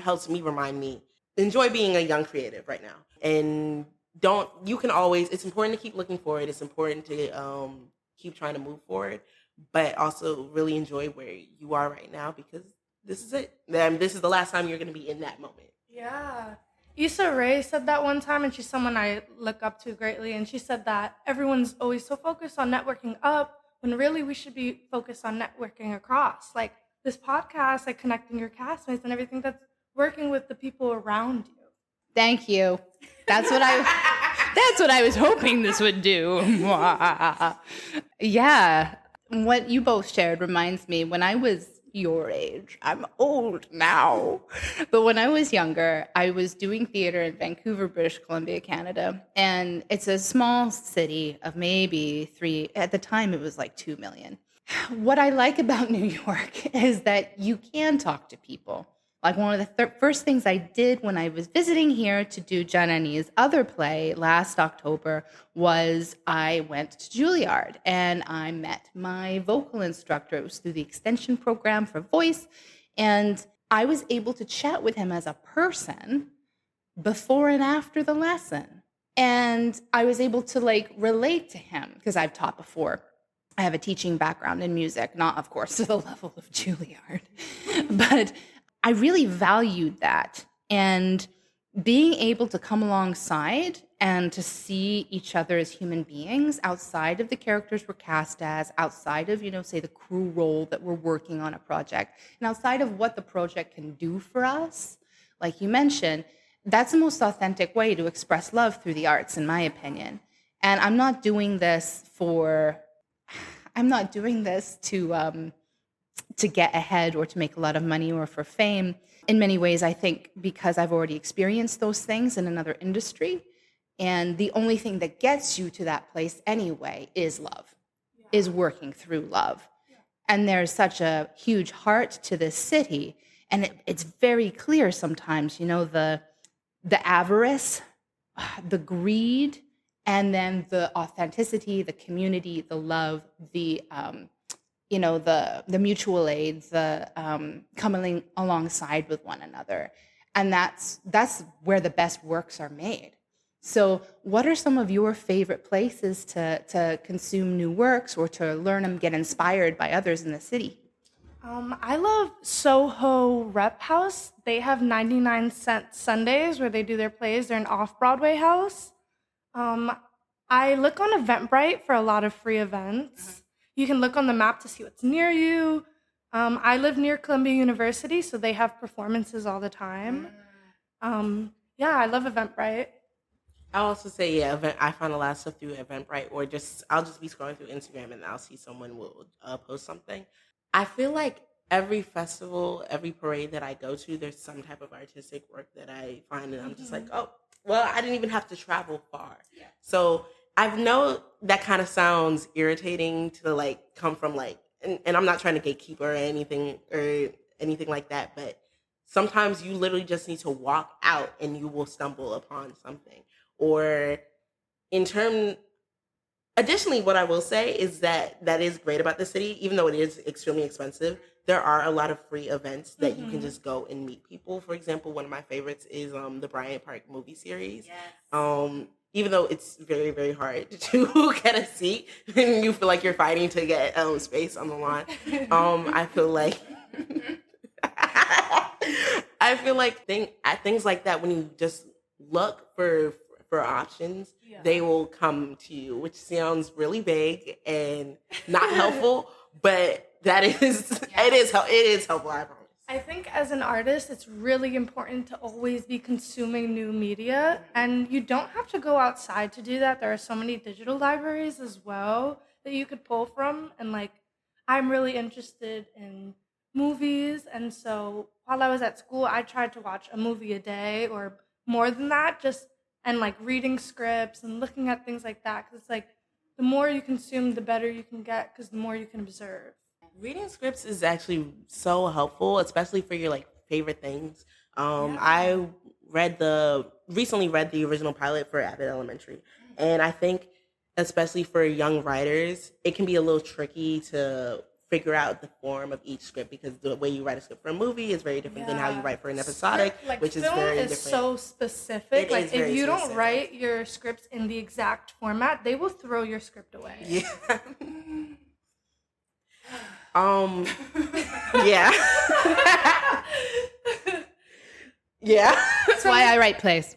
helps me remind me, enjoy being a young creative right now. And it's important to keep looking forward. It's important to keep trying to move forward, but also really enjoy where you are right now because this is it. This is the last time you're going to be in that moment. Yeah. Issa Rae said that one time, and she's someone I look up to greatly. And she said that everyone's always so focused on networking up when really we should be focused on networking across. Like this podcast, like connecting your castmates and everything that's working with the people around you. Thank you. That's what I was hoping this would do. Yeah. What you both shared reminds me when I was your age. I'm old now. But when I was younger, I was doing theater in Vancouver, British Columbia, Canada. And it's a small city of maybe at the time it was like 2 million. What I like about New York is that you can talk to people. Like one of the first things I did when I was visiting here to do Janani's other play last October was I went to Juilliard and I met my vocal instructor. It was through the extension program for voice. And I was able to chat with him as a person before and after the lesson. And I was able to relate to him because I've taught before. I have a teaching background in music, not of course to the level of Juilliard, but I really valued that, and being able to come alongside and to see each other as human beings outside of the characters we're cast as, outside of, say the crew role that we're working on a project, and outside of what the project can do for us, like you mentioned, that's the most authentic way to express love through the arts, in my opinion. And I'm not doing this to get ahead or to make a lot of money or for fame. In many ways, I think because I've already experienced those things in another industry, and the only thing that gets you to that place anyway is love, is working through love. Yeah. And there's such a huge heart to this city, and it's very clear sometimes, the avarice, the greed, and then the authenticity, the community, the love, the mutual aid, the coming alongside with one another. And that's where the best works are made. So what are some of your favorite places to consume new works or to learn and get inspired by others in the city? I love Soho Rep House. They have 99-cent Sundays where they do their plays. They're an off-Broadway house. I look on Eventbrite for a lot of free events. You can look on the map to see what's near you. I live near Columbia University, so they have performances all the time. Yeah, I love Eventbrite. I'll also say, I find a lot of stuff through Eventbrite, or I'll just be scrolling through Instagram and I'll see someone will post something. I feel like every festival, every parade that I go to, there's some type of artistic work that I find, and I'm just like, oh, well, I didn't even have to travel far. Yeah. So I know that kind of sounds irritating to come from and I'm not trying to gatekeeper or anything like that, but sometimes you literally just need to walk out and you will stumble upon something. Or additionally, what I will say is that is great about the city, even though it is extremely expensive, there are a lot of free events that you can just go and meet people. For example, one of my favorites is the Bryant Park movie series. Yes. Even though it's very, very hard to get a seat and you feel like you're fighting to get space on the lawn, I feel like things like that, when you just look for options, they will come to you, which sounds really vague and not helpful, but it is helpful, I promise. I think as an artist, it's really important to always be consuming new media, and you don't have to go outside to do that. There are so many digital libraries as well that you could pull from, and I'm really interested in movies, and so while I was at school, I tried to watch a movie a day or more than that, and reading scripts and looking at things like that, because it's the more you consume, the better you can get, because the more you can observe. Reading scripts is actually so helpful, especially for your favorite things. I recently read the original pilot for Abbott Elementary, and I think especially for young writers, it can be a little tricky to figure out the form of each script, because the way you write a script for a movie is very different than how you write for an episodic, which is film very is different. so specific. It Like is if very you don't specific. write your scripts in the exact format, they will throw your script away. Yeah. Yeah. Yeah. That's why I write plays.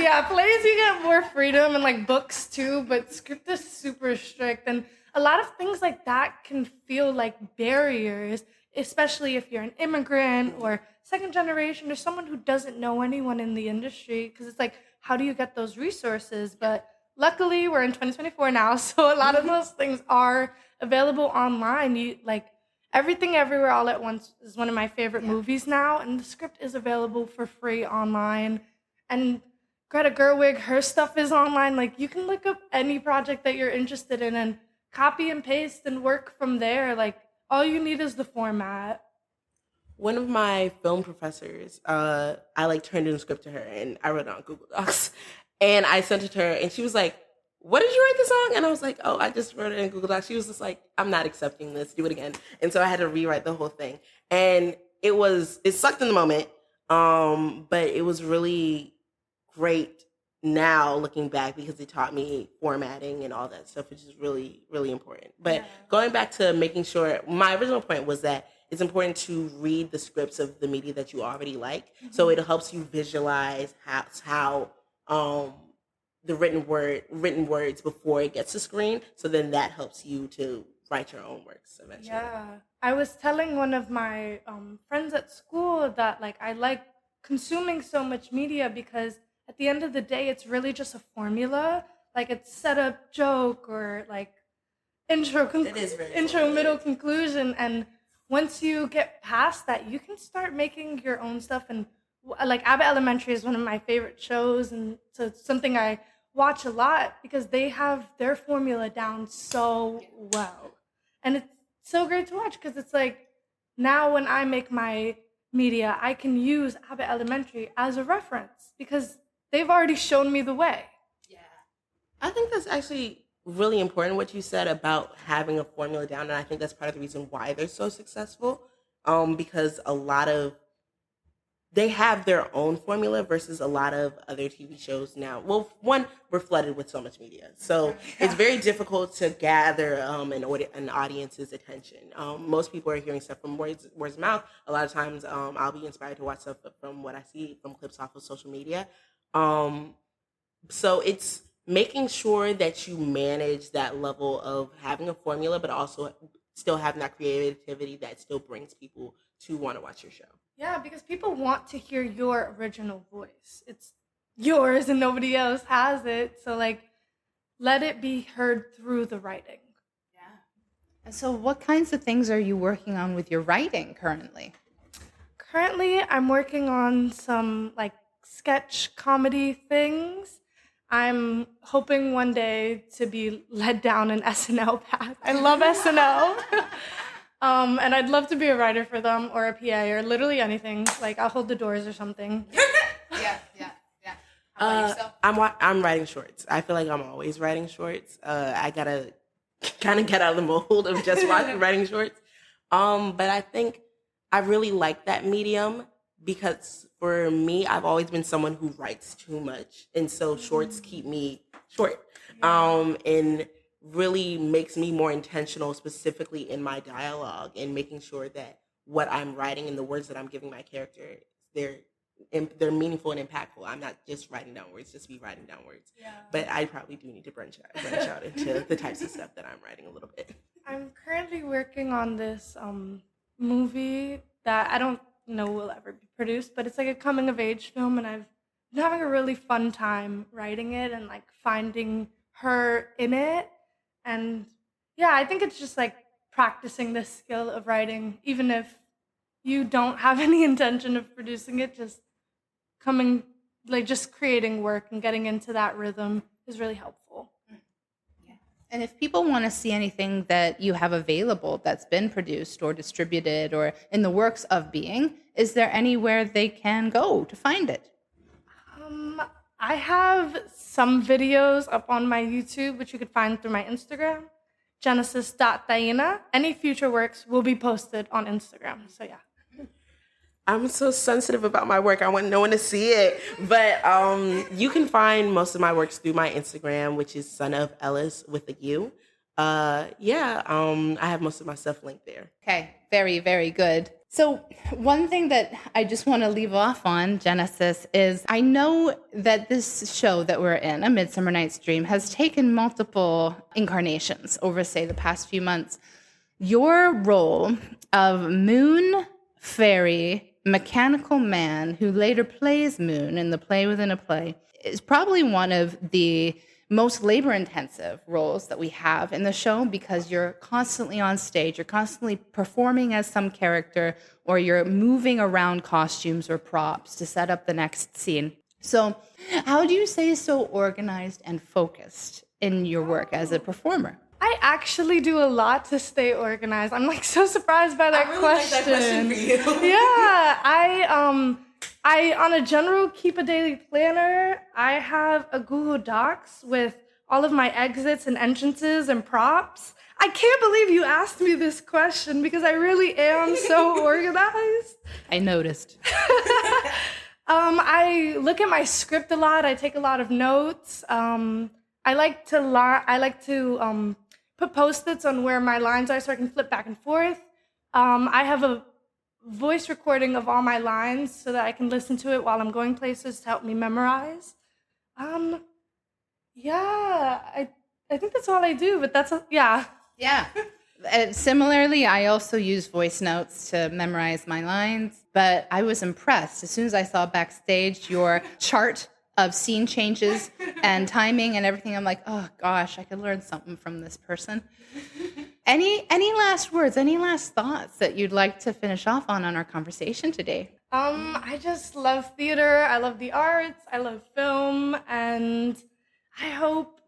Yeah, plays you get more freedom, and like books too, but script is super strict, and a lot of things like that can feel like barriers, especially if you're an immigrant or second generation or someone who doesn't know anyone in the industry, because it's like, how do you get those resources? But luckily we're in 2024 now, so a lot of those things are available online. You like Everything Everywhere All at Once is one of my favorite movies now, and the script is available for free online. And Greta Gerwig, her stuff is online. Like you can look up any project that you're interested in and copy and paste and work from there. Like all you need is the format. One of my film professors, I like turned in a script to her and I wrote it on Google Docs, and I sent it to her and she was like, "What did you write this song?" And I was like, "Oh, I just wrote it in Google Docs." She was just like, "I'm not accepting this. Do it again." And so I had to rewrite the whole thing, and it sucked in the moment, but it was really great now looking back, because it taught me formatting and all that stuff, which is really, really important. But going back to making sure, my original point was that it's important to read the scripts of the media that you already like. Mm-hmm. So it helps you visualize how the written words before it gets to screen. So then that helps you to write your own works eventually. Yeah. I was telling one of my friends at school that like I like consuming so much media because at the end of the day, it's really just a formula. Like it's setup, joke, or like intro, middle, conclusion. And once you get past that, you can start making your own stuff. And like Abbott Elementary is one of my favorite shows, and so it's something I watch a lot because they have their formula down so well. And it's so great to watch because it's like now when I make my media, I can use Abbott Elementary as a reference because they've already shown me the way. Yeah. I think that's actually really important what you said about having a formula down, and I think that's part of the reason why they're so successful. Because they have their own formula versus a lot of other TV shows now. Well, one, we're flooded with so much media, so it's very difficult to gather an audience's attention. Most people are hearing stuff from words of mouth. A lot of times, I'll be inspired to watch stuff from what I see from clips off of social media. So it's making sure that you manage that level of having a formula, but also still having that creativity that still brings people to want to watch your show. Yeah, because people want to hear your original voice. It's yours and nobody else has it. So like, let it be heard through the writing. Yeah. And so what kinds of things are you working on with your writing currently? Currently, I'm working on some like sketch comedy things. I'm hoping one day to be led down an SNL path. I love SNL. And I'd love to be a writer for them or a PA or literally anything. Like I'll hold the doors or something. Yeah. How about yourself? I'm writing shorts. I feel like I'm always writing shorts. I gotta kind of get out of the mold of just writing shorts. But I think I really like that medium because for me, I've always been someone who writes too much. And so shorts keep me short. And really makes me more intentional, specifically in my dialogue and making sure that what I'm writing and the words that I'm giving my character, they're meaningful and impactful. I'm not just writing down words, just be writing down words. Yeah. But I probably do need to branch out into the types of stuff that I'm writing a little bit. I'm currently working on this movie that I don't know will ever be produced, but it's like a coming of age film, and I've been having a really fun time writing it and like finding her in it. And yeah, I think it's just like practicing this skill of writing, even if you don't have any intention of producing it, just creating work and getting into that rhythm is really helpful. Yeah. And if people want to see anything that you have available that's been produced or distributed or in the works of being, is there anywhere they can go to find it? I have some videos up on my YouTube, which you could find through my Instagram. genesis.taina. Any future works will be posted on Instagram. So yeah. I'm so sensitive about my work. I want no one to see it. But you can find most of my works through my Instagram, which is son of Ellis with a U. I have most of my stuff linked there. Okay, very, very good. So one thing that I just want to leave off on, Genesis, is I know that this show that we're in, A Midsummer Night's Dream, has taken multiple incarnations over, say, the past few months. Your role of Moon Fairy mechanical man who later plays Moon in the Play Within a Play is probably one of the most labor-intensive roles that we have in the show, because you're constantly on stage, you're constantly performing as some character, or you're moving around costumes or props to set up the next scene. So how do you stay so organized and focused in your work as a performer? I actually do a lot to stay organized. I'm like so surprised by that question. Like that question for you. Yeah, I on a general keep a daily planner, I have a Google Docs with all of my exits and entrances and props. I can't believe you asked me this question because I really am so organized. I noticed. I look at my script a lot. I take a lot of notes. I like to put Post-its on where my lines are so I can flip back and forth. I have a voice recording of all my lines so that I can listen to it while I'm going places to help me memorize. I think that's all I do, but yeah. Yeah. Similarly, I also use voice notes to memorize my lines, but I was impressed. As soon as I saw backstage your chart of scene changes and timing and everything, I'm like, oh gosh, I could learn something from this person. Any last words, any last thoughts that you'd like to finish off on our conversation today? I just love theater. I love the arts. I love film. And I hope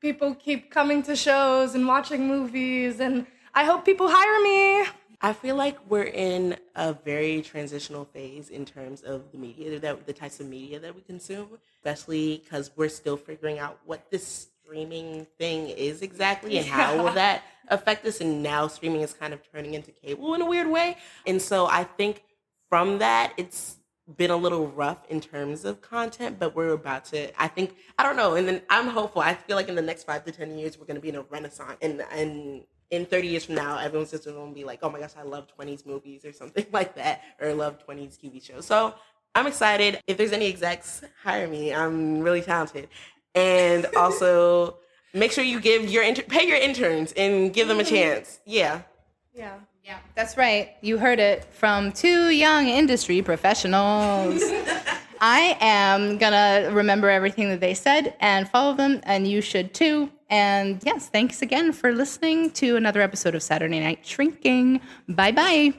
people keep coming to shows and watching movies. And I hope people hire me. I feel like we're in a very transitional phase in terms of the media, the types of media that we consume, especially because we're still figuring out what this streaming thing is exactly and how will that affect us. And now streaming is kind of turning into cable in a weird way. And so I think from that, it's been a little rough in terms of content, but we're about to, I don't know. And then I'm hopeful. I feel like in the next 5 to 10 years, we're going to be in a renaissance. And in 30 years from now, everyone's just going to be like, oh my gosh, I love 20s movies or something like that, or love 20s TV shows. So I'm excited. If there's any execs, hire me. I'm really talented. And also make sure you give pay your interns and give them a chance. Yeah. Yeah. Yeah, that's right. You heard it from 2 young industry professionals. I am going to remember everything that they said and follow them, and you should too. And yes, thanks again for listening to another episode of Saturday Night Shrinking. Bye-bye.